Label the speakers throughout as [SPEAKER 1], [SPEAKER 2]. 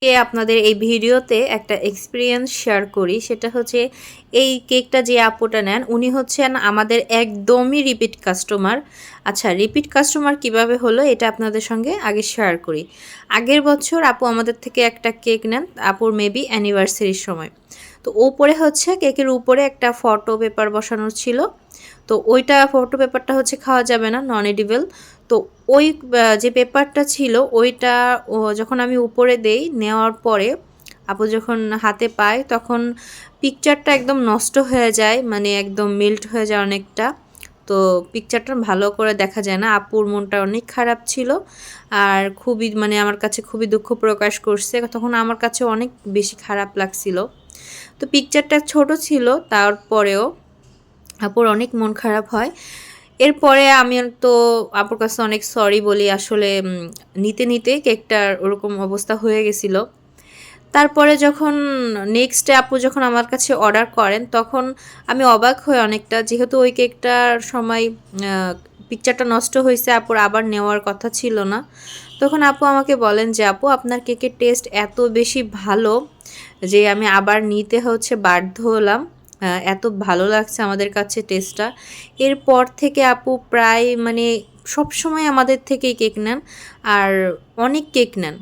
[SPEAKER 1] আপনাদের এই ভিডিওতে একটা এক্সপিরিয়েন্স শেয়ার করি, সেটা হচ্ছে এই কেকটা যে আপুটা নেন উনি হচ্ছেন আমাদের একদমই রিপিট কাস্টমার। আচ্ছা, রিপিট কাস্টমার কিভাবে হলো এটা আপনাদের সঙ্গে আগে শেয়ার করি। আগের বছর আপু আমাদের থেকে একটা কেক নেন, আপুর মেবি অ্যানিভার্সারির সময়। তো উপরে হচ্ছে কেকের উপরে একটা ফটো পেপার বসানো ছিল। তো ওইটা ফটো পেপারটা হচ্ছে খাওয়া যাবে না, নন এডিবল। তো ওই যে পেপারটা ছিল ওইটা যখন আমি উপরে দেই, নেওয়ার পরে আপু যখন হাতে পায় তখন পিকচারটা একদম নষ্ট হয়ে যায়, মানে একদম মেল্ট হয়ে যায় অনেকটা। তো পিকচারটা ভালো করে দেখা যায় না। আপুর মনটা অনেক খারাপ ছিল আর খুবই মানে আমার কাছে খুবই দুঃখ প্রকাশ করছে। তখন আমার কাছে অনেক বেশি খারাপ লাগছিল। তো পিকচারটা ছোট ছিল, তারপরেও আপুর অনেক মন খারাপ হয়। এরপরে আমি তো আপুর কাছে অনেক সরি বলি, আসলে নিতে নিতে কেকটার ওরকম অবস্থা হয়ে গেছিল। তারপরে যখন নেক্সট ডে আপু যখন আমার কাছে অর্ডার করেন তখন আমি অবাক হই অনেকটা, যেহেতু ওই কেকটার সময় পিকচারটা নষ্ট হয়েছে, আপুর আবার নেওয়ার কথা ছিল না। তখন আপু আমাকে বলেন যে আপু আপনার কেকের টেস্ট এত বেশি ভালো যে আমি আবার নিতে হচ্ছে বাধ্য হলাম। এত ভালো লাগছে আমাদের কাছে টেস্টটা। এরপর থেকে আপু প্রায় মানে সব সময় আমাদের থেকেই কেক নেন আর অনেক কেক নেন।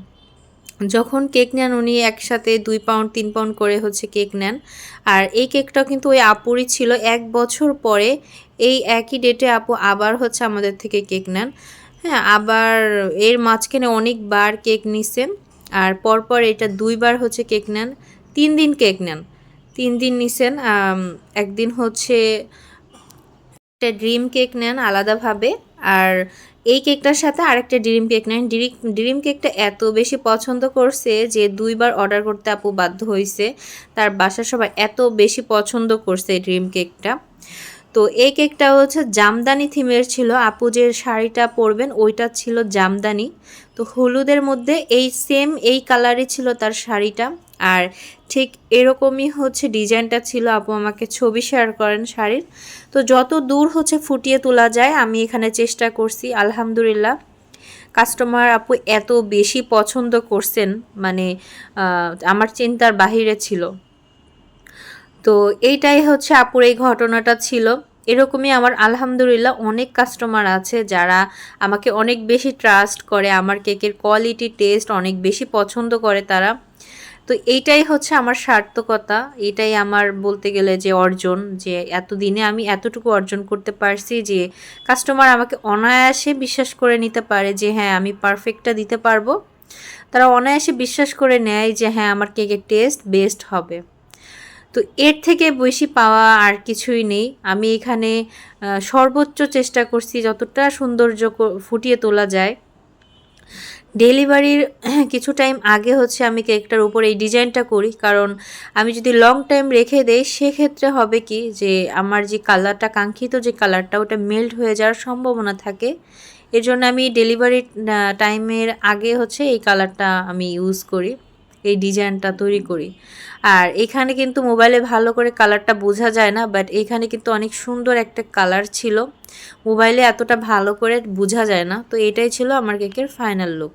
[SPEAKER 1] যখন কেক নেন উনি একসাথে 2 পাউন্ড 3 পাউন্ড করে হচ্ছে কেক নেন। আর এই কেকটাও কিন্তু ওই আপুরই ছিল। 1 বছর পরে এই একই ডেটে আপু আবার হচ্ছে আমাদের থেকে কেক নেন। হ্যাঁ, আবার এর মাঝখানে অনেকবার কেক নিছেন। আর পরপর এটা 2বার হচ্ছে কেক নেন, 3 দিন কেক নেন, 3 দিন নিছেন। একদিন হচ্ছে একটা ড্রিম কেক নেন আলাদাভাবে, আর এই কেকটার সাথে আরেকটা ড্রিম কেক নেন। ড্রিম কেকটা এত বেশি পছন্দ করছে যে 2বার অর্ডার করতে আপু বাধ্য হয়েছে। তার বাসার সবাই এত বেশি পছন্দ করছে এই ড্রিম কেকটা। তো এই কেকটা হচ্ছে জামদানি থিমের ছিল। আপু যে শাড়িটা পরবেন ওইটা ছিল জামদানি। তো হলুদের মধ্যে এই সেম এই কালারই ছিল তার শাড়িটা। আর ঠিক এরকমই হচ্ছে ডিজাইনটা ছিল। আপু আমাকে ছবি শেয়ার করেন শাড়ির। তো যত দূর হচ্ছে ফুটিয়ে তোলা যায় আমি এখানে চেষ্টা করছি। আলহামদুলিল্লাহ কাস্টমার আপু এত বেশি পছন্দ করছেন, মানে আমার চিন্তার বাহিরে ছিল। তো এইটাই হচ্ছে আপুর এই ঘটনাটা ছিল। এরকমই আমার আলহামদুলিল্লাহ অনেক কাস্টমার আছে যারা আমাকে অনেক বেশি ট্রাস্ট করে, আমার কেকের কোয়ালিটি টেস্ট অনেক বেশি পছন্দ করে তারা। তো এইটাই হচ্ছে আমার সার্থকতা, এটাই আমার বলতে গেলে যে অর্জন, যে এতদিনে আমি এতটুকু অর্জন করতে পারছি যে কাস্টমার আমাকে অনায়াসে বিশ্বাস করে নিতে পারে যে হ্যাঁ আমি পারফেক্টটা দিতে পারবো। তারা অনায়াসে বিশ্বাস করে নেয় যে হ্যাঁ আমার কেকের টেস্ট বেস্ট হবে। তো এর থেকে বেশি পাওয়া আর কিছুই নেই। আমি এখানে সর্বোচ্চ চেষ্টা করছি যতটা সৌন্দর্য ফুটিয়ে তোলা যায়। ডেলিভারির কিছু টাইম আগে হচ্ছে আমি কেকটার উপর এই ডিজাইনটা করি, কারণ আমি যদি লং টাইম রেখে দেই সেক্ষেত্রে হবে কি যে আমার যে কালারটা, কাঙ্ক্ষিত যে কালারটা ওটা মেল্ট হয়ে যাওয়ার সম্ভাবনা থাকে। এর জন্য আমি ডেলিভারি টাইমের আগে হচ্ছে এই কালারটা আমি ইউজ করি, এই ডিজাইনটা তৈরি করি। আর এখানে কিন্তু মোবাইলে ভালো করে কালারটা বোঝা যায় না, বাট এখানে কিন্তু অনেক সুন্দর একটা কালার ছিল, মোবাইলে এতটা ভালো করে বোঝা যায় না। তো এটাই ছিল আমার কেকের ফাইনাল লুক।